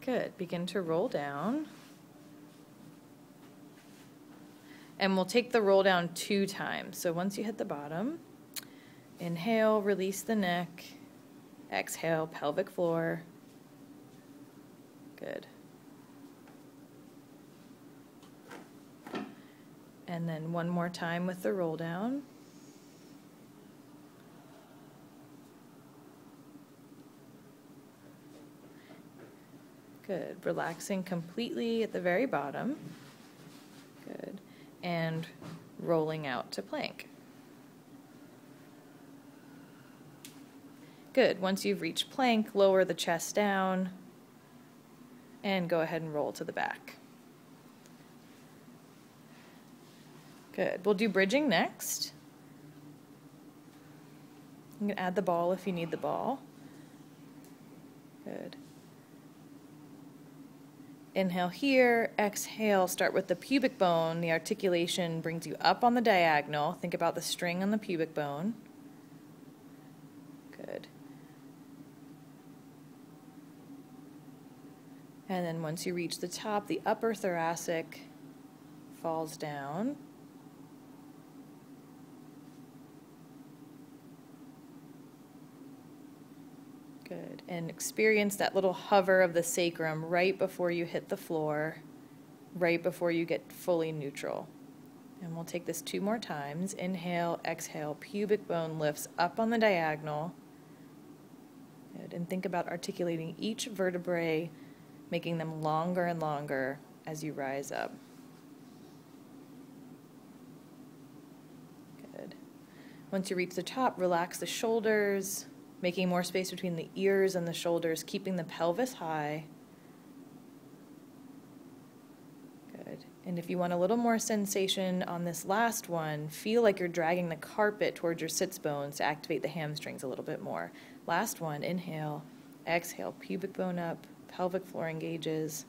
Good. Begin to roll down. And we'll take the roll down 2 times. So once you hit the bottom, inhale, release the neck. Exhale, pelvic floor. Good. And then one more time with the roll down. Good. Relaxing completely at the very bottom. Good. And rolling out to plank. Good. Once you've reached plank, lower the chest down and go ahead and roll to the back. Good. We'll do bridging next. You can add the ball if you need the ball. Good. Inhale here, exhale, start with the pubic bone. The articulation brings you up on the diagonal. Think about the string on the pubic bone. Good. And then once you reach the top, the upper thoracic falls down. Good. And experience that little hover of the sacrum right before you hit the floor, right before you get fully neutral. And we'll take this 2 more times. Inhale, exhale, pubic bone lifts up on the diagonal. Good. And think about articulating each vertebrae, making them longer and longer as you rise up. Good. Once you reach the top, relax the shoulders, making more space between the ears and the shoulders, keeping the pelvis high. Good. And if you want a little more sensation on this last one, feel like you're dragging the carpet towards your sits bones to activate the hamstrings a little bit more. Last one, inhale, exhale, pubic bone up, pelvic floor engages.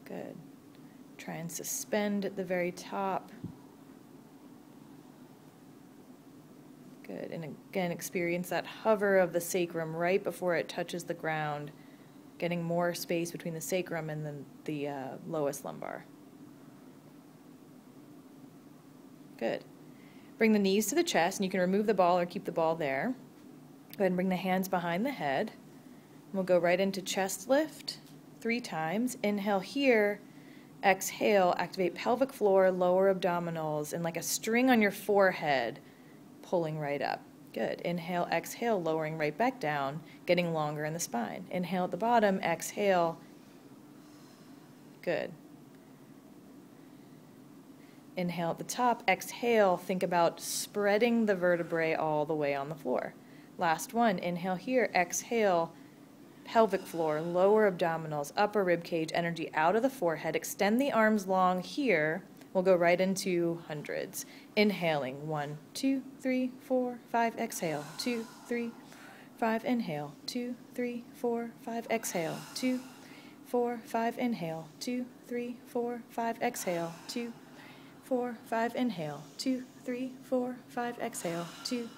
Good. Try and suspend at the very top. Good. And again, experience that hover of the sacrum right before it touches the ground, getting more space between the sacrum and the lowest lumbar. Good. Bring the knees to the chest, and you can remove the ball or keep the ball there. Go ahead and bring the hands behind the head. We'll go right into chest lift 3 times. Inhale here, exhale, activate pelvic floor, lower abdominals, and like a string on your forehead, pulling right up. Good. Inhale, exhale, lowering right back down, getting longer in the spine. Inhale at the bottom, exhale. Good. Inhale at the top, exhale, think about spreading the vertebrae all the way on the floor. Last one, inhale here, exhale, pelvic floor, lower abdominals, upper rib cage, energy out of the forehead. Extend the arms long here. We'll go right into hundreds. Inhaling, 1, 2, 3, 4, 5, exhale, 2, 3, 5, inhale, 2, 3, 4, 5, exhale, 2, 4, 5, inhale, 2, 3, 4, 5, exhale, 2, 4, 5, inhale, 2, 3, 4, 5, exhale, 2,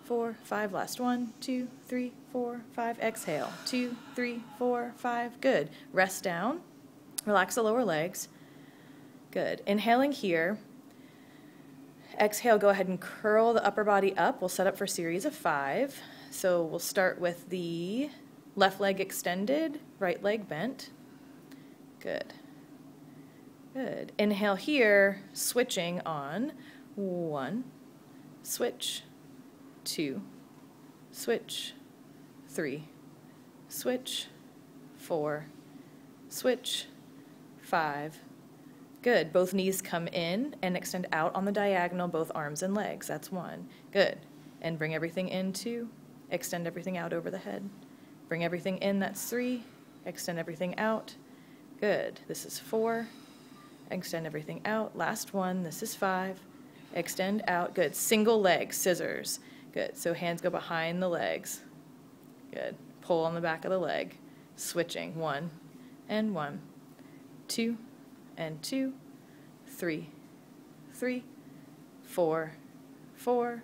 4, 5, last 1, 2, 3, 4, 5, exhale, 2, 3, 4, 5, good. Rest down, relax the lower legs, good. Inhaling here, exhale, go ahead and curl the upper body up. We'll set up for a series of 5. So we'll start with the left leg extended, right leg bent, good. Good. Inhale here, switching on 1, switch, 2, switch, 3, switch, 4, switch, 5. Good. Both knees come in and extend out on the diagonal, both arms and legs. That's 1. Good. And bring everything in 2, extend everything out over the head. Bring everything in, that's 3, extend everything out. Good. This is 4. Extend everything out. Last one, this is 5. Extend out. Good. Single leg, scissors. Good. So hands go behind the legs. Good. Pull on the back of the leg. Switching. 1 and 1. 2 and 2. 3. 3, 4, 4,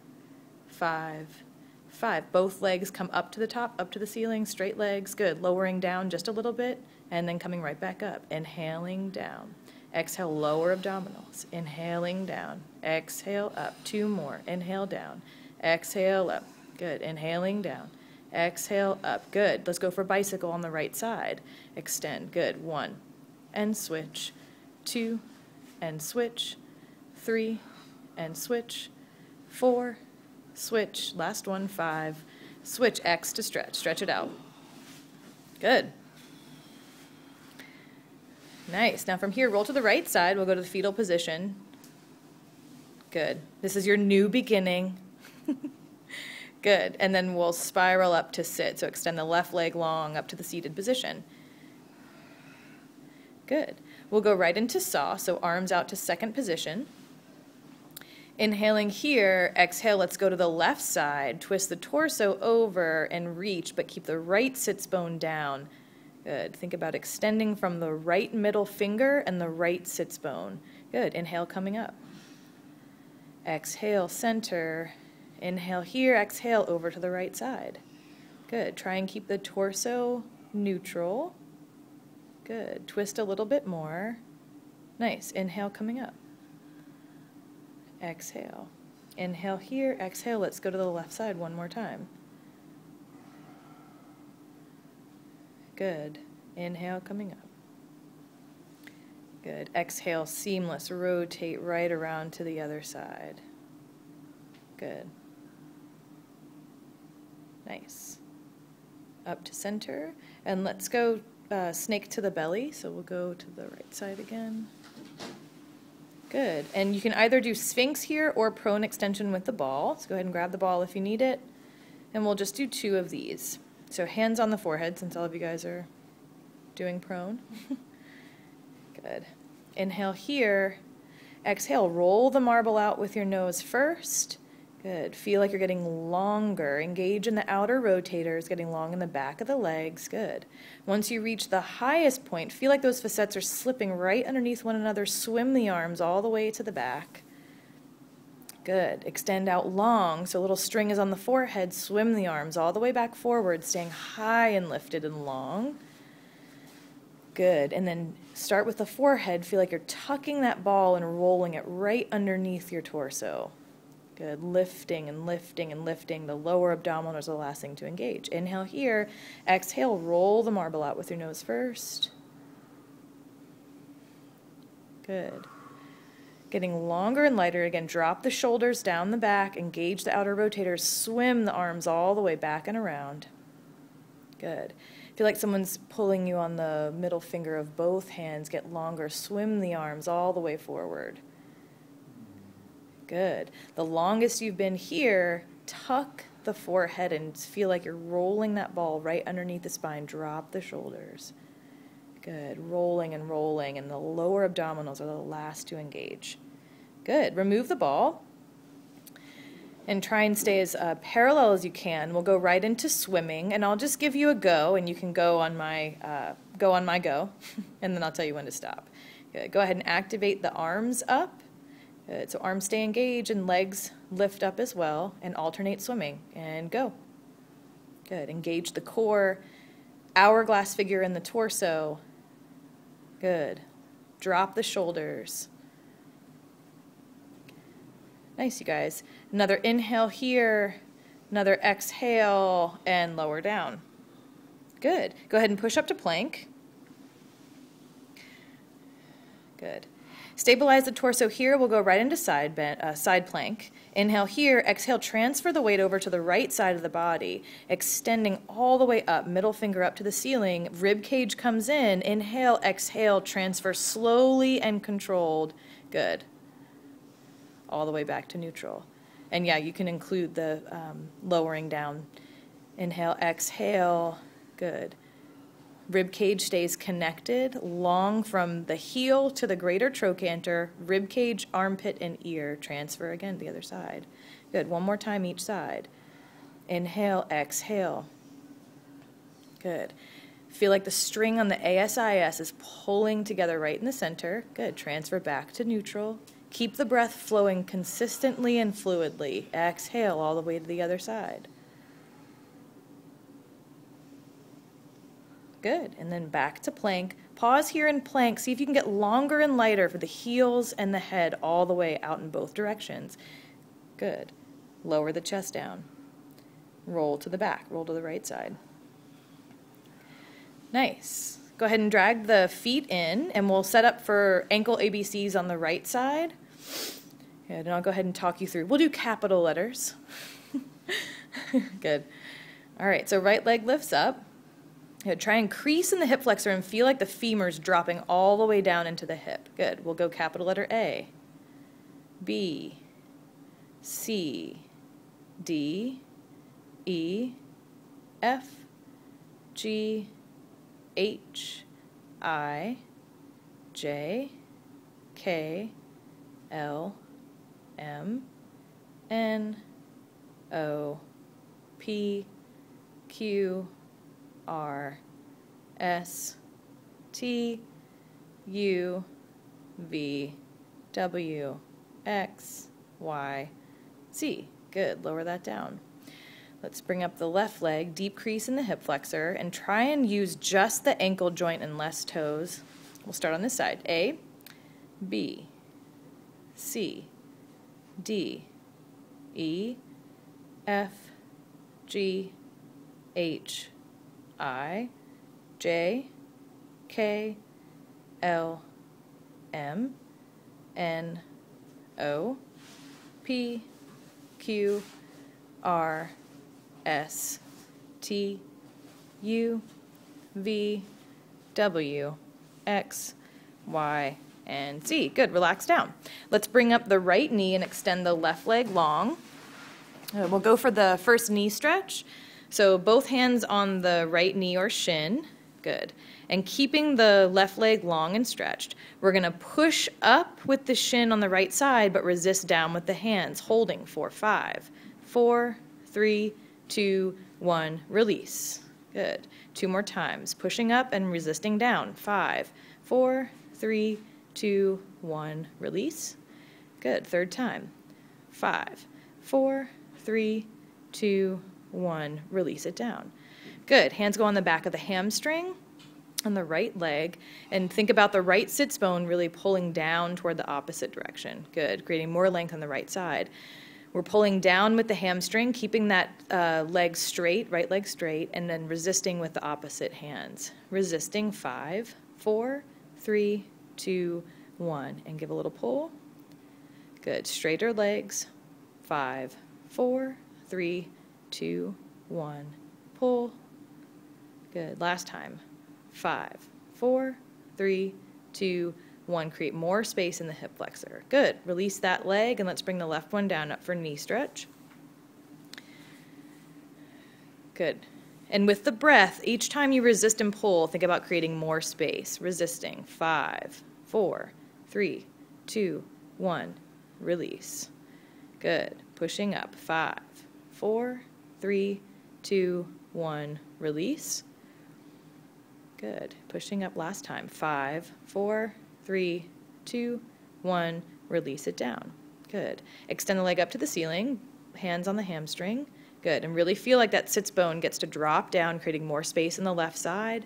5, 5. Both legs come up to the top, up to the ceiling, straight legs. Good. Lowering down just a little bit and then coming right back up. Inhaling down. Exhale, lower abdominals. Inhaling down. Exhale up. 2 more. Inhale down. Exhale up. Good. Inhaling down. Exhale up. Good. Let's go for bicycle on the right side. Extend. Good. 1 and switch. 2 and switch. 3 and switch. 4, switch. Last one. 5. Switch. X to stretch. Stretch it out. Good. Nice. Now from here, roll to the right side. We'll go to the fetal position. Good. This is your new beginning. Good. And then we'll spiral up to sit. So extend the left leg long up to the seated position. Good. We'll go right into saw. So arms out to second position. Inhaling here, exhale, let's go to the left side. Twist the torso over and reach, but keep the right sits bone down. Good. Think about extending from the right middle finger and the right sits bone. Good. Inhale, coming up. Exhale, center. Inhale here, exhale, over to the right side. Good. Try and keep the torso neutral. Good. Twist a little bit more. Nice. Inhale, coming up. Exhale. Inhale here, exhale. Let's go to the left side one more time. Good. Inhale, coming up. Good. Exhale, seamless. Rotate right around to the other side. Good. Nice. Up to center. And let's go snake to the belly. So we'll go to the right side again. Good. And you can either do Sphinx here or prone extension with the ball. So go ahead and grab the ball if you need it. And we'll just do 2 of these. So hands on the forehead, since all of you guys are doing prone. Good. Inhale here. Exhale, roll the marble out with your nose first. Good. Feel like you're getting longer. Engage in the outer rotators, getting long in the back of the legs. Good. Once you reach the highest point, feel like those facets are slipping right underneath one another. Swim the arms all the way to the back. Good. Extend out long, so a little string is on the forehead. Swim the arms all the way back forward, staying high and lifted and long. Good. And then start with the forehead. Feel like you're tucking that ball and rolling it right underneath your torso. Good. Lifting and lifting and lifting. The lower abdominals are the last thing to engage. Inhale here. Exhale, roll the marble out with your nose first. Good. Getting longer and lighter. Again, drop the shoulders down the back, engage the outer rotators, swim the arms all the way back and around. Good. Feel like someone's pulling you on the middle finger of both hands. Get longer, swim the arms all the way forward. Good. The longest you've been here, tuck the forehead and feel like you're rolling that ball right underneath the spine. Drop the shoulders. Good. Rolling, and the lower abdominals are the last to engage. Good. Remove the ball and try and stay as parallel as you can. We'll go right into swimming, and I'll just give you a go, and you can go on my go, and then I'll tell you when to stop. Good. Go ahead and activate the arms up. Good. So arms stay engaged and legs lift up as well, and alternate swimming, and go. Good. Engage the core, hourglass figure in the torso. Good. Drop the shoulders. Nice, you guys. Another inhale here, another exhale, and lower down. Good. Go ahead and push up to plank. Good. Stabilize the torso here. We'll go right into side plank. Inhale here. Exhale, transfer the weight over to the right side of the body, extending all the way up, middle finger up to the ceiling. Rib cage comes in. Inhale, exhale, transfer slowly and controlled. Good. All the way back to neutral. And yeah, you can include the lowering down. Inhale, exhale. Good. Rib cage stays connected, long from the heel to the greater trochanter, rib cage, armpit, and ear. Transfer again to the other side. Good. One more time each side. Inhale, exhale. Good. Feel like the string on the ASIS is pulling together right in the center. Good. Transfer back to neutral. Keep the breath flowing consistently and fluidly. Exhale all the way to the other side. Good. And then back to plank. Pause here in plank. See if you can get longer and lighter for the heels and the head all the way out in both directions. Good. Lower the chest down. Roll to the back. Roll to the right side. Nice. Go ahead and drag the feet in, and we'll set up for ankle ABCs on the right side. Good. And I'll go ahead and talk you through. We'll do capital letters. Good. All right. So right leg lifts up. Try and crease in the hip flexor and feel like the femur's dropping all the way down into the hip. Good. We'll go capital letter A, B, C, D, E, F, G, H, I, J, K, L, M, N, O, P, Q, R, S, T, U, V, W, X, Y, Z. Good. Lower that down. Let's bring up the left leg, deep crease in the hip flexor, and try and use just the ankle joint and less toes. We'll start on this side. A, B, C, D, E, F, G, H, I, J, K, L, M, N, O, P, Q, R, S, T, U, V, W, X, Y, and Z. Good. Relax down. Let's bring up the right knee and extend the left leg long. We'll go for the first knee stretch. So both hands on the right knee or shin. Good. And keeping the left leg long and stretched. We're going to push up with the shin on the right side, but resist down with the hands, holding for 5, 4, 3, 2, 1, release. Good. 2 more times. Pushing up and resisting down. 5, 4, 3, 2, 1, release. Good. 3rd time. 5, 4, 3, 2, 1, release it down. Good. Hands go on the back of the hamstring on the right leg, and think about the right sits bone really pulling down toward the opposite direction. Good. Creating more length on the right side. We're pulling down with the hamstring, keeping that leg straight, right leg straight, and then resisting with the opposite hands. Resisting. 5, 4, 3, 2, 1, and give a little pull. Good. Straighter legs. 5, 4, 3, 2, 1, pull. Good. Last time. 5, 4, 3, 2, 1. Create more space in the hip flexor. Good. Release that leg, and let's bring the left one down up for knee stretch. Good. And with the breath, each time you resist and pull, think about creating more space. Resisting. 5, 4, 3, 2, 1. Release. Good. Pushing up. 5, 4, 3, 2, 1, release. Good. Pushing up last time. 5, 4, 3, 2, 1, release it down. Good. Extend the leg up to the ceiling, hands on the hamstring. Good. And really feel like that sits bone gets to drop down, creating more space in the left side.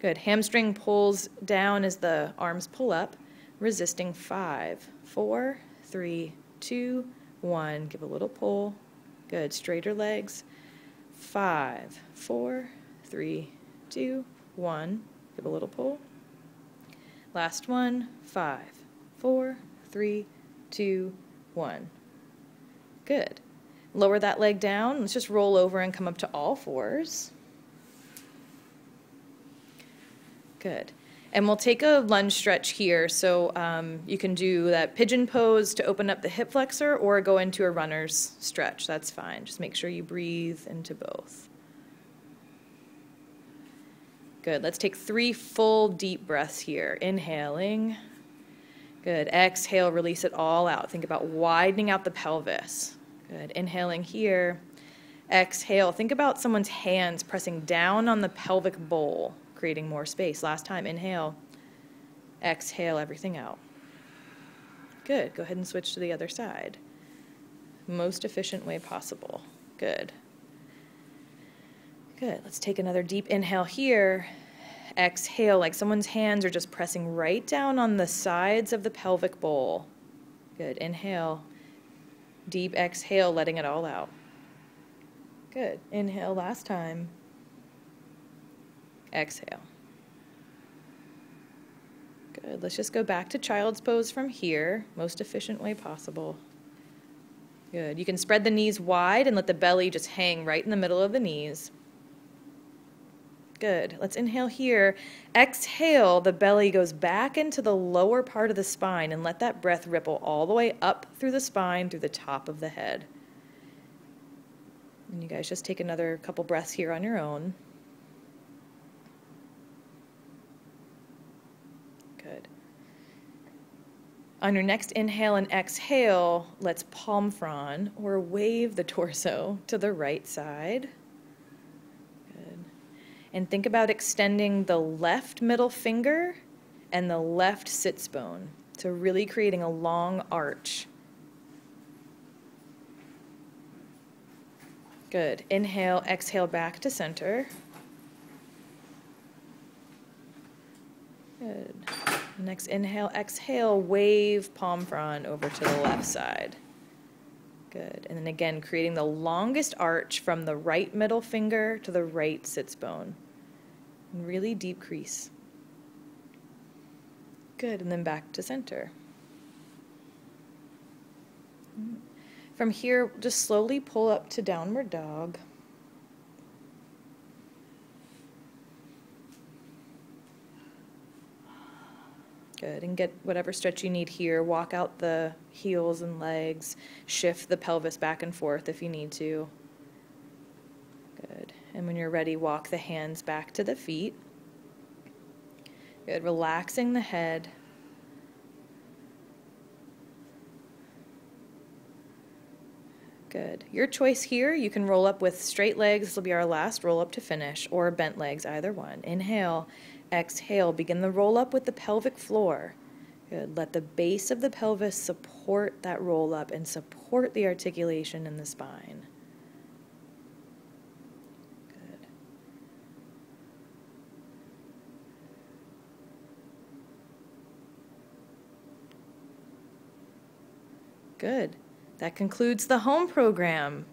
Good. Hamstring pulls down as the arms pull up, resisting. 5, 4, 3, 2, 1. Give a little pull. Good. Straighter legs. 5, 4, 3, 2, 1. Give a little pull. Last one. 5, 4, 3, 2, 1. Good. Lower that leg down. Let's just roll over and come up to all fours. Good. And we'll take a lunge stretch here. So you can do that pigeon pose to open up the hip flexor or go into a runner's stretch. That's fine. Just make sure you breathe into both. Good. Let's take 3 full deep breaths here. Inhaling. Good. Exhale, release it all out. Think about widening out the pelvis. Good. Inhaling here. Exhale. Think about someone's hands pressing down on the pelvic bowl, creating more space. Last time, inhale. Exhale everything out. Good. Go ahead and switch to the other side. Most efficient way possible. Good. Good. Let's take another deep inhale here. Exhale, like someone's hands are just pressing right down on the sides of the pelvic bowl. Good. Inhale. Deep exhale, letting it all out. Good. Inhale last time. Exhale. Good. Let's just go back to child's pose from here. Most efficient way possible. Good. You can spread the knees wide and let the belly just hang right in the middle of the knees. Good. Let's inhale here. Exhale, the belly goes back into the lower part of the spine and let that breath ripple all the way up through the spine, through the top of the head. And you guys just take another couple breaths here on your own. Good. On your next inhale and exhale, let's palm frond or wave the torso to the right side. Good. And think about extending the left middle finger and the left sits bone. So really creating a long arch. Good. Inhale, exhale back to center. Good. Next inhale, exhale, wave palm frond over to the left side. Good. And then again, creating the longest arch from the right middle finger to the right sits bone. And really deep crease. Good. And then back to center. From here, just slowly pull up to downward dog. Good, and get whatever stretch you need here. Walk out the heels and legs. Shift the pelvis back and forth if you need to. Good, and when you're ready, walk the hands back to the feet. Good, relaxing the head. Good. Your choice here, you can roll up with straight legs. This will be our last roll up to finish, or bent legs, either one. Inhale, exhale. Begin the roll up with the pelvic floor. Good. Let the base of the pelvis support that roll up and support the articulation in the spine. Good. Good. That concludes the home program.